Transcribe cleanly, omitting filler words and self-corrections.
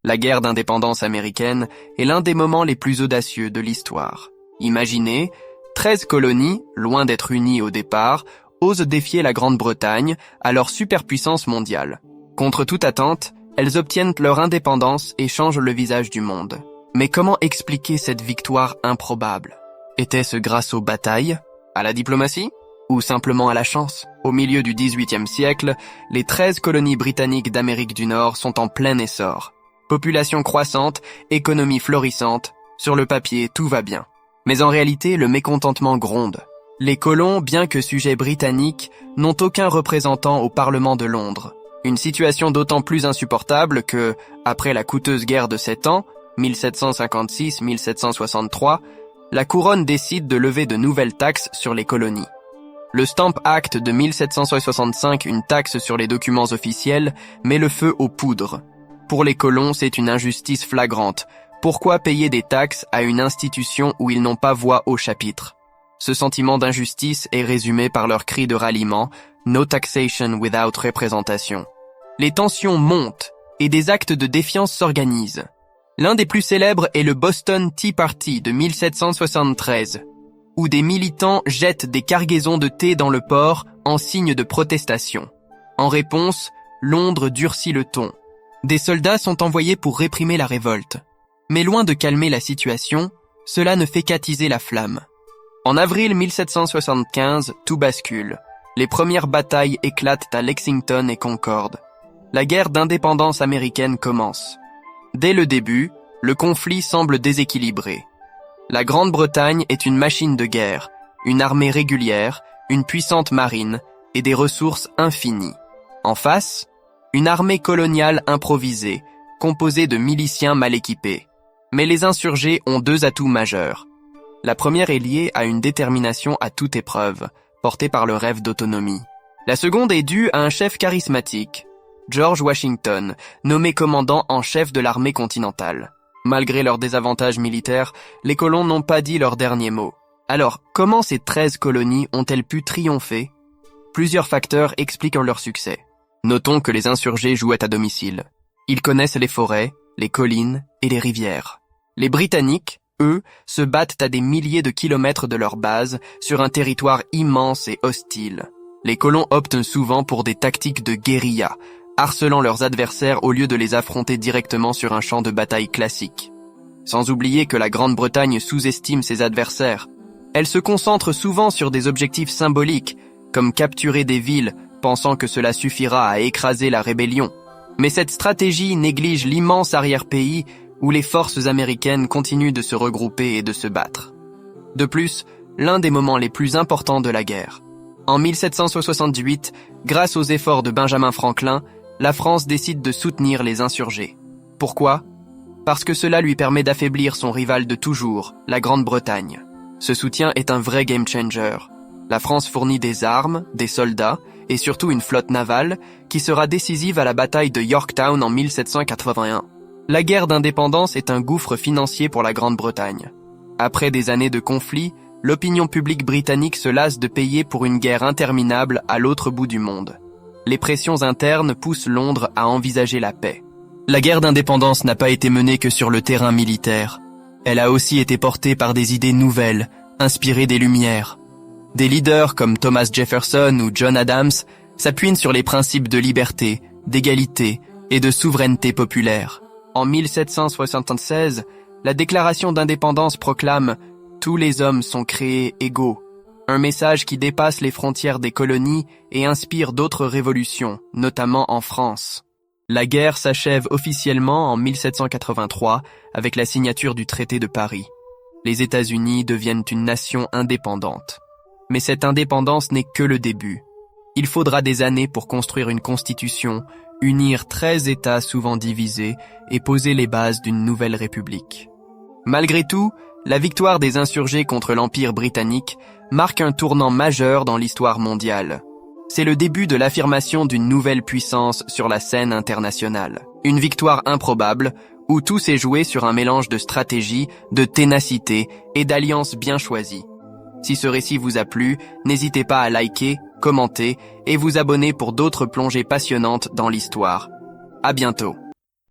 La guerre d'indépendance américaine est l'un des moments les plus audacieux de l'histoire. Imaginez, 13 colonies, loin d'être unies au départ, osent défier la Grande-Bretagne, alors superpuissance mondiale. Contre toute attente, elles obtiennent leur indépendance et changent le visage du monde. Mais comment expliquer cette victoire improbable? Était-ce grâce aux batailles, à la diplomatie, ou simplement à la chance? Au milieu du XVIIIe siècle, les 13 colonies britanniques d'Amérique du Nord sont en plein essor. Population croissante, économie florissante, sur le papier, tout va bien. Mais en réalité, le mécontentement gronde. Les colons, bien que sujets britanniques, n'ont aucun représentant au Parlement de Londres. Une situation d'autant plus insupportable que, après la coûteuse guerre de 7 ans, 1756-1763, la couronne décide de lever de nouvelles taxes sur les colonies. Le Stamp Act de 1765, une taxe sur les documents officiels, met le feu aux poudres. Pour les colons, c'est une injustice flagrante. Pourquoi payer des taxes à une institution où ils n'ont pas voix au chapitre? Ce sentiment d'injustice est résumé par leur cri de ralliement « No taxation without representation ». Les tensions montent et des actes de défiance s'organisent. L'un des plus célèbres est le Boston Tea Party de 1773, où des militants jettent des cargaisons de thé dans le port en signe de protestation. En réponse, Londres durcit le ton. Des soldats sont envoyés pour réprimer la révolte. Mais loin de calmer la situation, cela ne fait qu'attiser la flamme. En avril 1775, tout bascule. Les premières batailles éclatent à Lexington et Concord. La guerre d'indépendance américaine commence. Dès le début, le conflit semble déséquilibré. La Grande-Bretagne est une machine de guerre, une armée régulière, une puissante marine et des ressources infinies. En face, une armée coloniale improvisée, composée de miliciens mal équipés. Mais les insurgés ont deux atouts majeurs. La première est liée à une détermination à toute épreuve, portée par le rêve d'autonomie. La seconde est due à un chef charismatique, George Washington, nommé commandant en chef de l'armée continentale. Malgré leurs désavantages militaires, les colons n'ont pas dit leur dernier mot. Alors, comment ces 13 colonies ont-elles pu triompher? Plusieurs facteurs expliquent leur succès. Notons que les insurgés jouaient à domicile. Ils connaissent les forêts, les collines et les rivières. Les Britanniques, eux, se battent à des milliers de kilomètres de leur base sur un territoire immense et hostile. Les colons optent souvent pour des tactiques de guérilla, harcelant leurs adversaires au lieu de les affronter directement sur un champ de bataille classique. Sans oublier que la Grande-Bretagne sous-estime ses adversaires. Elle se concentre souvent sur des objectifs symboliques, comme capturer des villes, pensant que cela suffira à écraser la rébellion. Mais cette stratégie néglige l'immense arrière-pays où les forces américaines continuent de se regrouper et de se battre. De plus, l'un des moments les plus importants de la guerre. En 1778, grâce aux efforts de Benjamin Franklin, la France décide de soutenir les insurgés. Pourquoi? Parce que cela lui permet d'affaiblir son rival de toujours, la Grande-Bretagne. Ce soutien est un vrai game changer. La France fournit des armes, des soldats et surtout une flotte navale qui sera décisive à la bataille de Yorktown en 1781. La guerre d'indépendance est un gouffre financier pour la Grande-Bretagne. Après des années de conflits, l'opinion publique britannique se lasse de payer pour une guerre interminable à l'autre bout du monde. Les pressions internes poussent Londres à envisager la paix. La guerre d'indépendance n'a pas été menée que sur le terrain militaire. Elle a aussi été portée par des idées nouvelles, inspirées des Lumières. Des leaders comme Thomas Jefferson ou John Adams s'appuient sur les principes de liberté, d'égalité et de souveraineté populaire. En 1776, la déclaration d'indépendance proclame « Tous les hommes sont créés égaux », un message qui dépasse les frontières des colonies et inspire d'autres révolutions, notamment en France. La guerre s'achève officiellement en 1783 avec la signature du traité de Paris. Les États-Unis deviennent une nation indépendante. Mais cette indépendance n'est que le début. Il faudra des années pour construire une constitution, unir 13 États souvent divisés et poser les bases d'une nouvelle république. Malgré tout, la victoire des insurgés contre l'Empire britannique marque un tournant majeur dans l'histoire mondiale. C'est le début de l'affirmation d'une nouvelle puissance sur la scène internationale. Une victoire improbable, où tout s'est joué sur un mélange de stratégie, de ténacité et d'alliances bien choisies. Si ce récit vous a plu, n'hésitez pas à liker, commenter et vous abonner pour d'autres plongées passionnantes dans l'histoire. À bientôt.